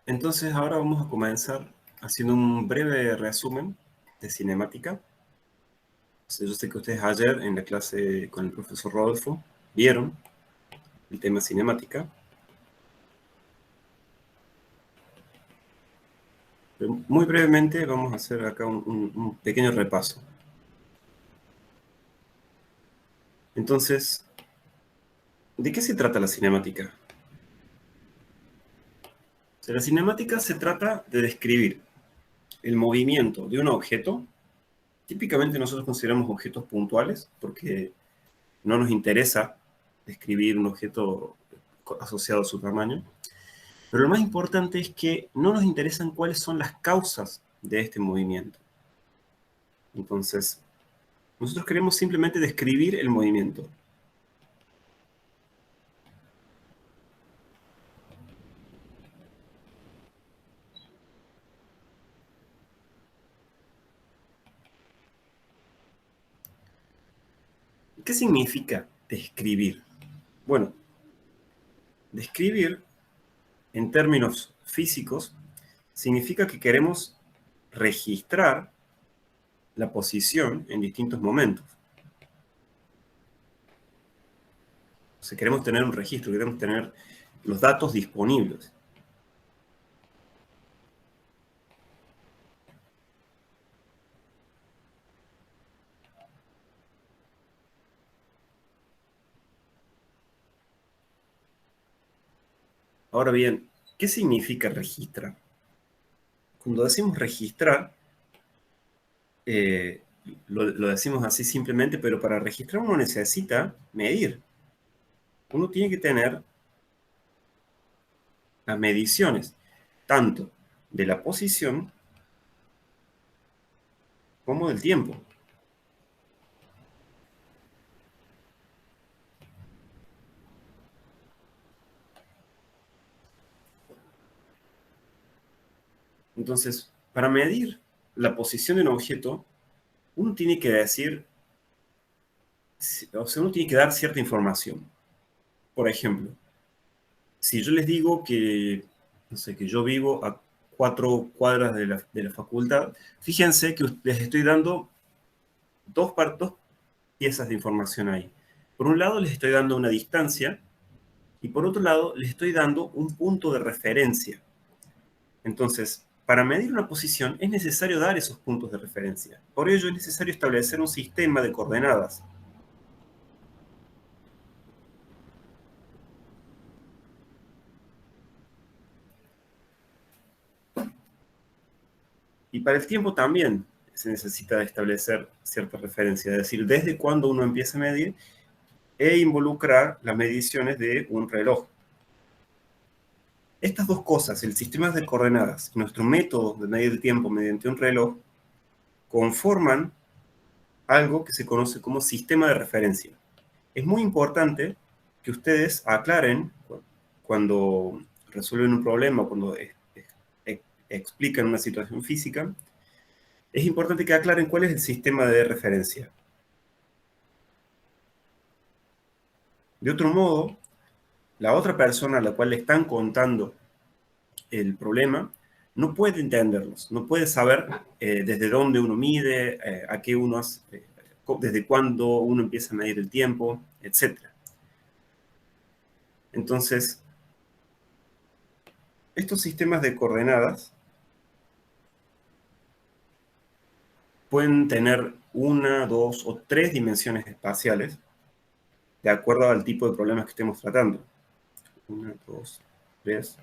Entonces ahora vamos a comenzar haciendo un breve resumen de cinemática. Yo sé que ustedes ayer en la clase con el profesor Rodolfo vieron el tema cinemática, pero muy brevemente vamos a hacer acá un pequeño repaso. Entonces, ¿de qué se trata la cinemática? O sea, la cinemática se trata de describir el movimiento de un objeto. Típicamente nosotros consideramos objetos puntuales porque no nos interesa describir un objeto asociado a su tamaño. Pero lo más importante es que no nos interesan cuáles son las causas de este movimiento. Entonces, nosotros queremos simplemente describir el movimiento. ¿Qué significa describir? Bueno, describir en términos físicos significa que queremos registrar la posición en distintos momentos. O sea, queremos tener un registro, queremos tener los datos disponibles. Ahora bien, ¿qué significa registrar? Cuando decimos registrar, eh, lo decimos así simplemente, pero para registrar uno necesita medir. Uno tiene que tener las mediciones, tanto de la posición como del tiempo. Entonces, para medir la posición de un objeto, uno tiene que decir, o sea, uno tiene que dar cierta información. Por ejemplo, si yo les digo que, no sé, que yo vivo a 4 cuadras de la facultad, fíjense que les estoy dando dos piezas de información ahí. Por un lado, les estoy dando una distancia y por otro lado, les estoy dando un punto de referencia. Entonces, para medir una posición es necesario dar esos puntos de referencia. Por ello es necesario establecer un sistema de coordenadas. Y para el tiempo también se necesita establecer cierta referencia, es decir, desde cuándo uno empieza a medir e involucrar las mediciones de un reloj. Estas dos cosas, el sistema de coordenadas y nuestro método de medir el tiempo mediante un reloj, conforman algo que se conoce como sistema de referencia. Es muy importante que ustedes aclaren cuando resuelven un problema, cuando explican una situación física, es importante que aclaren cuál es el sistema de referencia. De otro modo, la otra persona a la cual le están contando el problema no puede entenderlos, no puede saber desde dónde uno mide, a qué uno hace, desde cuándo uno empieza a medir el tiempo, etc. Entonces, estos sistemas de coordenadas pueden tener una, dos o tres dimensiones espaciales de acuerdo al tipo de problemas que estemos tratando. Una, dos, tres.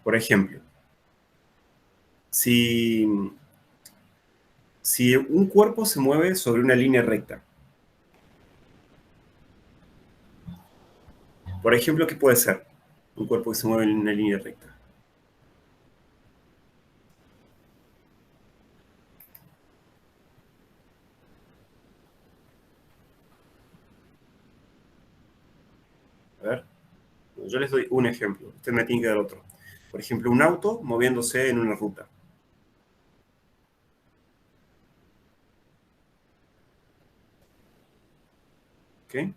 Por ejemplo, si, si un cuerpo se mueve sobre una línea recta, por ejemplo, ¿qué puede ser? Un cuerpo que se mueve en una línea recta. A ver, yo les doy un ejemplo, usted me tiene que dar otro. Por ejemplo, un auto moviéndose en una ruta. ¿Ok?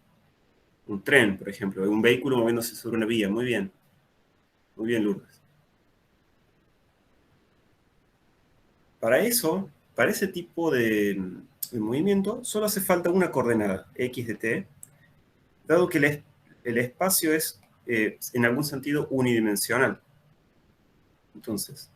Un tren, por ejemplo, un vehículo moviéndose sobre una vía. Muy bien, Lourdes. Para eso, para ese tipo de movimiento, solo hace falta una coordenada, x de t, dado que el espacio es, en algún sentido, unidimensional. Entonces,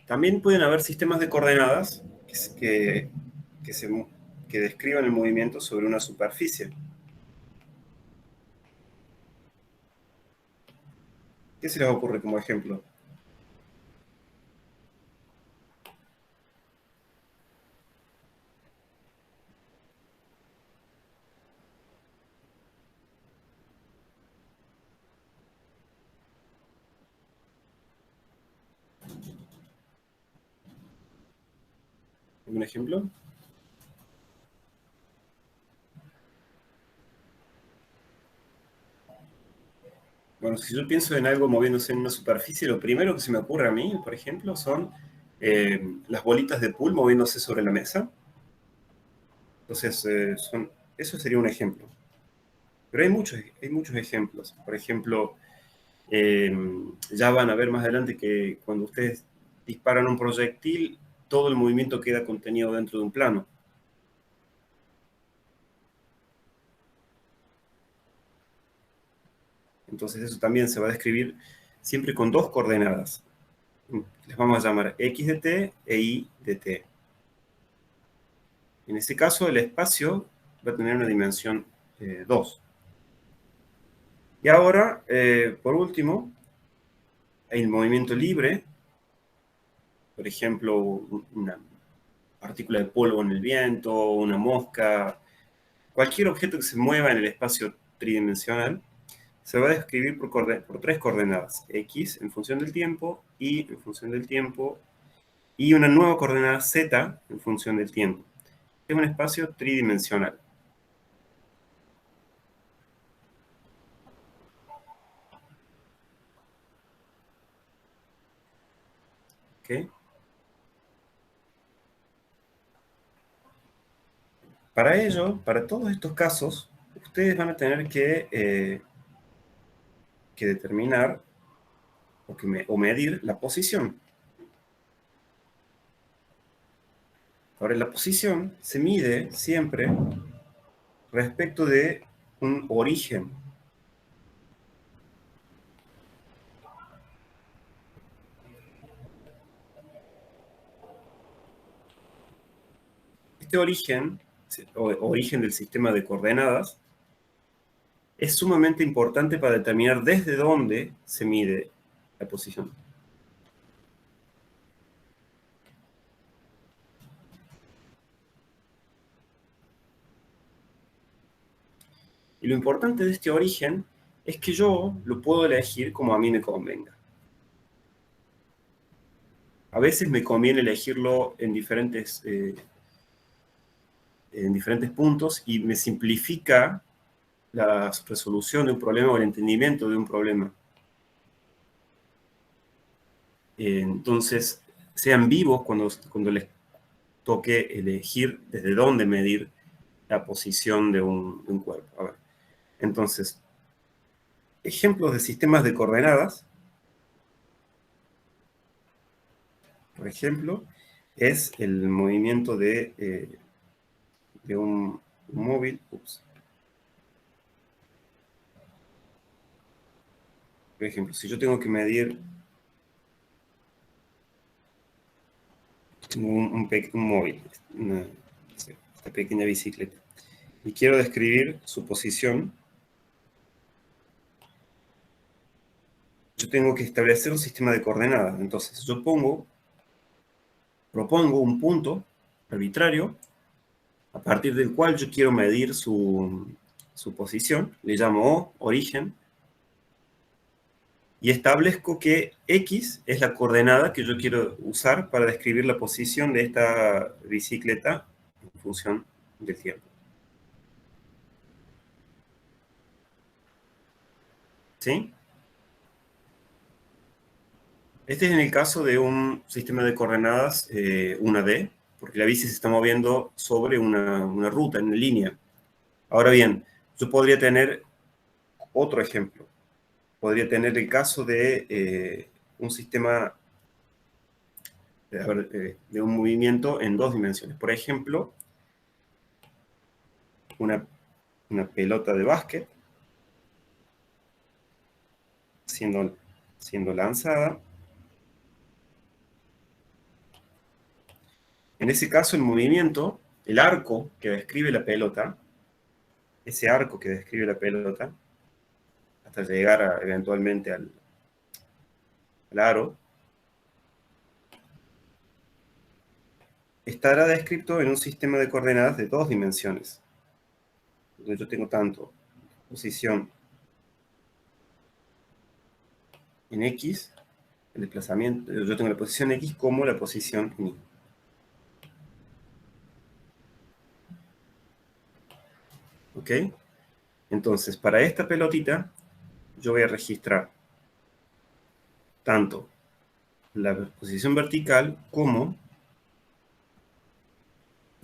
también pueden haber sistemas de coordenadas que, se, que describan el movimiento sobre una superficie. ¿Qué se les ocurre como ejemplo? ¿Un ejemplo? Bueno, si yo pienso en algo moviéndose en una superficie, lo primero que se me ocurre a mí, por ejemplo, son las bolitas de pool moviéndose sobre la mesa. Entonces, eso sería un ejemplo. Pero hay muchos ejemplos. Por ejemplo, eh, ya van a ver más adelante que cuando ustedes disparan un proyectil, todo el movimiento queda contenido dentro de un plano. Entonces, eso también se va a describir siempre con dos coordenadas. Les vamos a llamar x de t e y de t. En este caso, el espacio va a tener una dimensión 2. Y ahora, por último, hay el movimiento libre, por ejemplo, una partícula de polvo en el viento, una mosca, cualquier objeto que se mueva en el espacio tridimensional, se va a describir por tres coordenadas, x en función del tiempo, y en función del tiempo, y una nueva coordenada z en función del tiempo. Es un espacio tridimensional. ¿Okay? Para ello, para todos estos casos, ustedes van a tener que determinar o medir la posición. Ahora, la posición se mide siempre respecto de un origen. Este origen, o origen del sistema de coordenadas, es sumamente importante para determinar desde dónde se mide la posición. Y lo importante de este origen es que yo lo puedo elegir como a mí me convenga. A veces me conviene elegirlo en diferentes puntos y me simplifica la resolución de un problema o el entendimiento de un problema. Entonces, sean vivos cuando les toque elegir desde dónde medir la posición de un cuerpo. A ver. Entonces, ejemplos de sistemas de coordenadas, por ejemplo, es el movimiento de un móvil. Ups. Por ejemplo, si yo tengo que medir un móvil, esta pequeña bicicleta, y quiero describir su posición, yo tengo que establecer un sistema de coordenadas. Entonces, propongo un punto arbitrario a partir del cual yo quiero medir su posición, le llamo O, origen, y establezco que X es la coordenada que yo quiero usar para describir la posición de esta bicicleta en función del tiempo. ¿Sí? Este es en el caso de un sistema de coordenadas 1D, porque la bici se está moviendo sobre una ruta, en línea. Ahora bien, yo podría tener otro ejemplo. Podría tener el caso de un sistema, de un movimiento en dos dimensiones. Por ejemplo, una, una pelota de básquet siendo lanzada. En ese caso, el movimiento, el arco que describe la pelota, ese arco que describe la pelota, hasta llegar eventualmente al aro, estará descrito en un sistema de coordenadas de dos dimensiones, donde yo tengo tanto posición en X, el desplazamiento, yo tengo la posición X como la posición en Y. ¿Ok? Entonces, para esta pelotita, yo voy a registrar tanto la posición vertical como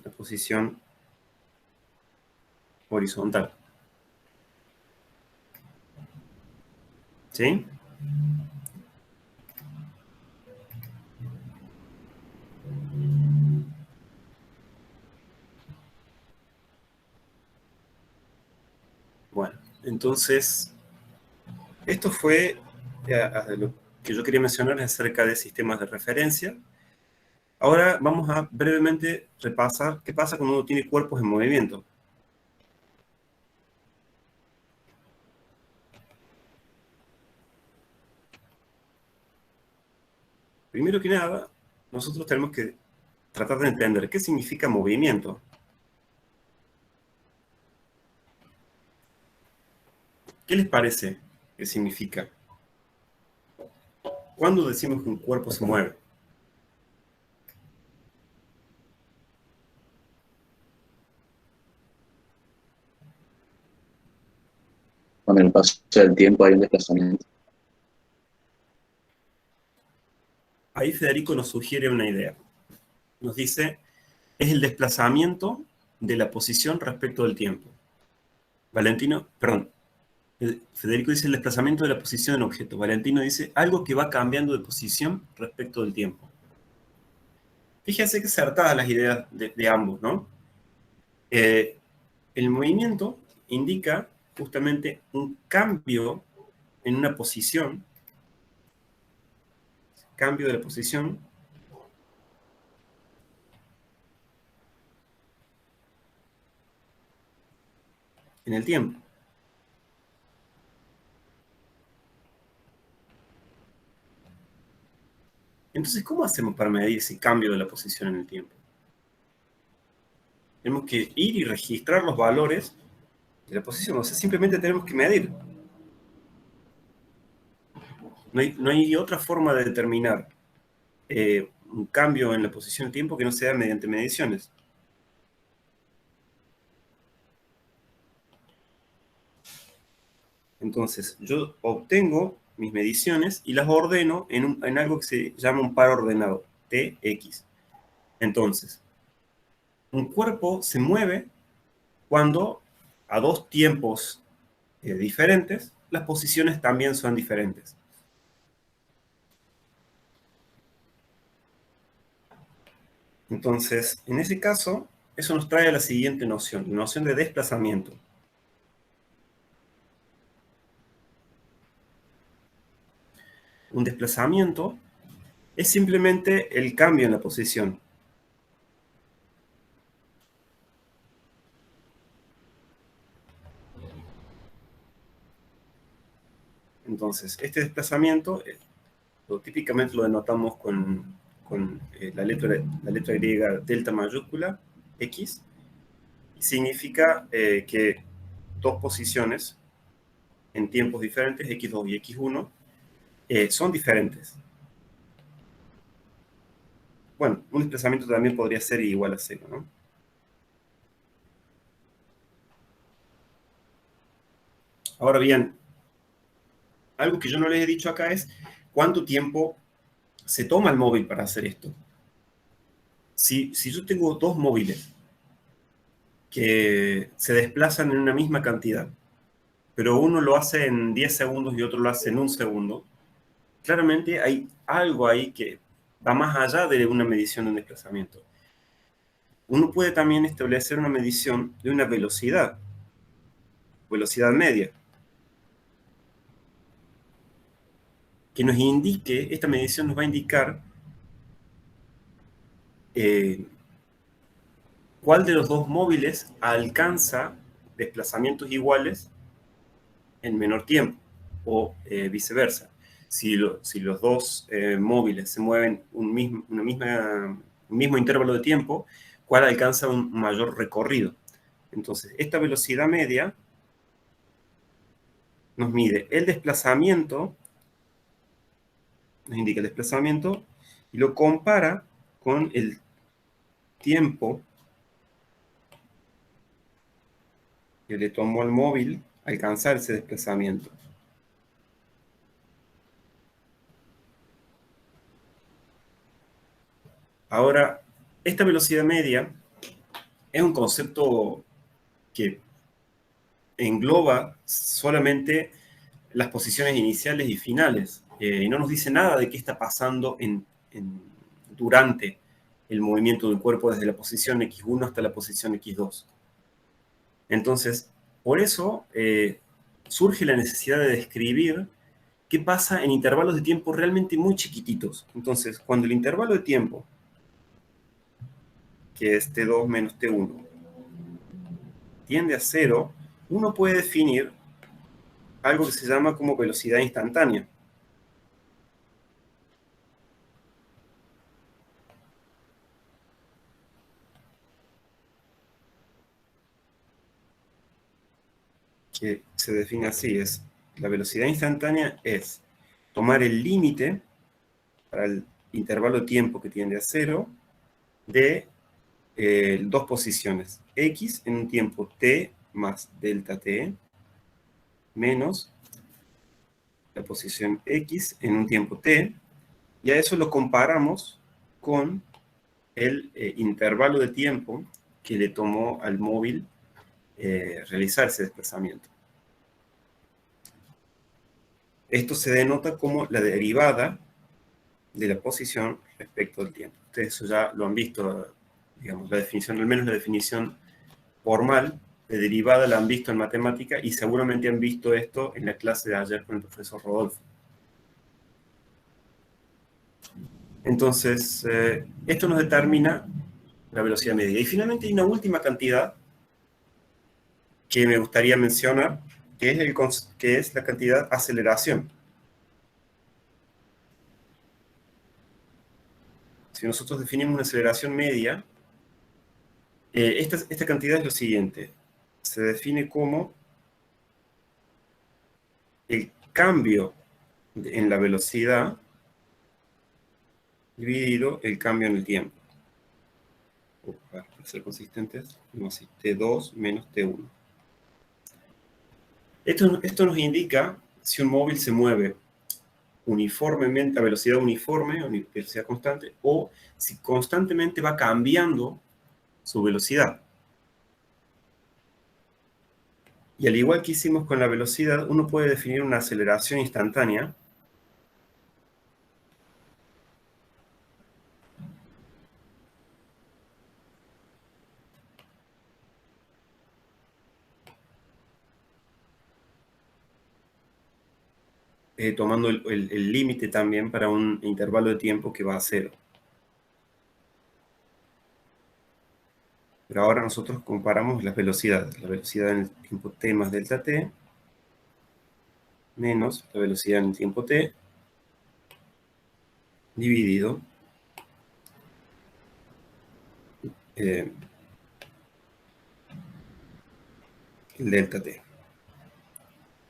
la posición horizontal. ¿Sí? Bueno, entonces, esto fue lo que yo quería mencionar acerca de sistemas de referencia. Ahora vamos a brevemente repasar qué pasa cuando uno tiene cuerpos en movimiento. Primero que nada, nosotros tenemos que tratar de entender qué significa movimiento. ¿Qué les parece que significa? ¿Cuándo decimos que un cuerpo se mueve? Con el paso del tiempo hay un desplazamiento. Ahí Federico nos sugiere una idea. Nos dice, es el desplazamiento de la posición respecto del tiempo. Valentino, perdón, Federico dice el desplazamiento de la posición en objeto. Valentino dice algo que va cambiando de posición respecto del tiempo. Fíjense que acertadas las ideas de ambos, ¿no? Eh, el movimiento indica justamente un cambio en una posición, cambio de la posición en el tiempo. Entonces, ¿cómo hacemos para medir ese cambio de la posición en el tiempo? Tenemos que ir y registrar los valores de la posición, o sea, simplemente tenemos que medir. No hay otra forma de determinar un cambio en la posición del tiempo que no sea mediante mediciones. Entonces, yo obtengo mis mediciones y las ordeno en algo que se llama un par ordenado, Tx. Entonces, un cuerpo se mueve cuando a dos tiempos diferentes, las posiciones también son diferentes. Entonces, en ese caso, eso nos trae a la siguiente noción, la noción de desplazamiento. Un desplazamiento es simplemente el cambio en la posición. Entonces, este desplazamiento típicamente lo denotamos con la letra griega delta mayúscula, X, y significa que dos posiciones en tiempos diferentes, X2 y X1, son diferentes. Bueno, un desplazamiento también podría ser igual a cero, ¿no? Ahora bien, algo que yo no les he dicho acá es cuánto tiempo se toma el móvil para hacer esto. Si yo tengo dos móviles que se desplazan en una misma cantidad, pero uno lo hace en 10 segundos y otro lo hace en un segundo, claramente hay algo ahí que va más allá de una medición de un desplazamiento. Uno puede también establecer una medición de una velocidad media, que nos indique, esta medición nos va a indicar cuál de los dos móviles alcanza desplazamientos iguales en menor tiempo, o viceversa. Si los dos móviles se mueven un mismo intervalo de tiempo, ¿cuál alcanza un mayor recorrido? Entonces, esta velocidad media nos mide el desplazamiento, nos indica el desplazamiento, y lo compara con el tiempo que le tomó al móvil alcanzar ese desplazamiento. Ahora, esta velocidad media es un concepto que engloba solamente las posiciones iniciales y finales, y no nos dice nada de qué está pasando durante el movimiento del cuerpo desde la posición X1 hasta la posición X2. Entonces, por eso surge la necesidad de describir qué pasa en intervalos de tiempo realmente muy chiquititos. Entonces, cuando el intervalo de tiempo, que es T2 menos T1, tiende a cero, uno puede definir algo que se llama como velocidad instantánea. Que se define así, la velocidad instantánea es tomar el límite para el intervalo de tiempo que tiende a cero de dos posiciones, x en un tiempo t más delta t, menos la posición x en un tiempo t, y a eso lo comparamos con el intervalo de tiempo que le tomó al móvil realizar ese desplazamiento. Esto se denota como la derivada de la posición respecto al tiempo. Ustedes eso ya lo han visto, digamos, la definición, al menos la definición formal de derivada la han visto en matemática y seguramente han visto esto en la clase de ayer con el profesor Rodolfo. Entonces, esto nos determina la velocidad media. Y finalmente hay una última cantidad que me gustaría mencionar, que es la cantidad aceleración. Si nosotros definimos una aceleración media, esta cantidad es lo siguiente. Se define como el cambio en la velocidad dividido el cambio en el tiempo. Para ser consistentes, así, T2 menos T1. Esto nos indica si un móvil se mueve uniformemente, a velocidad uniforme, o velocidad constante, o si constantemente va cambiando su velocidad. Y al igual que hicimos con la velocidad, uno puede definir una aceleración instantánea tomando el límite también para un intervalo de tiempo que va a cero. Pero ahora nosotros comparamos las velocidades. La velocidad en el tiempo t más delta t menos la velocidad en el tiempo t dividido el delta t.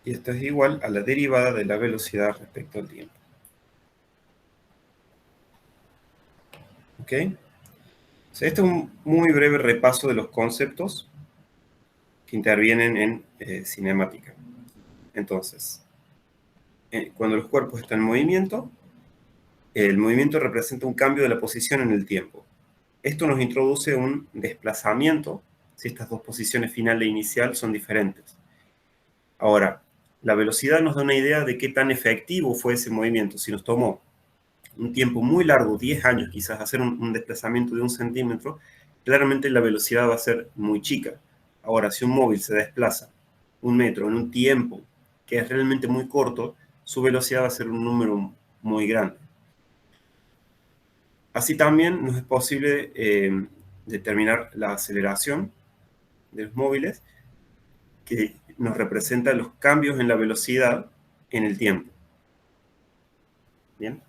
Y esto es igual a la derivada de la velocidad respecto al tiempo. ¿Ok? O sea, este es un muy breve repaso de los conceptos que intervienen en cinemática. Entonces, cuando los cuerpos están en movimiento, el movimiento representa un cambio de la posición en el tiempo. Esto nos introduce un desplazamiento si estas dos posiciones final e inicial son diferentes. Ahora, la velocidad nos da una idea de qué tan efectivo fue ese movimiento. Si nos tomó un tiempo muy largo, 10 años quizás, hacer un desplazamiento de 1 centímetro, claramente la velocidad va a ser muy chica. Ahora, si un móvil se desplaza 1 metro en un tiempo que es realmente muy corto, su velocidad va a ser un número muy grande. Así también nos es posible determinar la aceleración de los móviles, que nos representa los cambios en la velocidad en el tiempo. ¿Bien?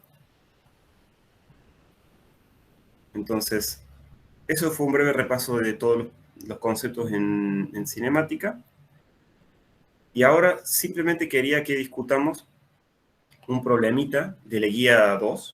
Entonces, eso fue un breve repaso de todos los conceptos en cinemática. Y ahora simplemente quería que discutamos un problemita de la guía 2,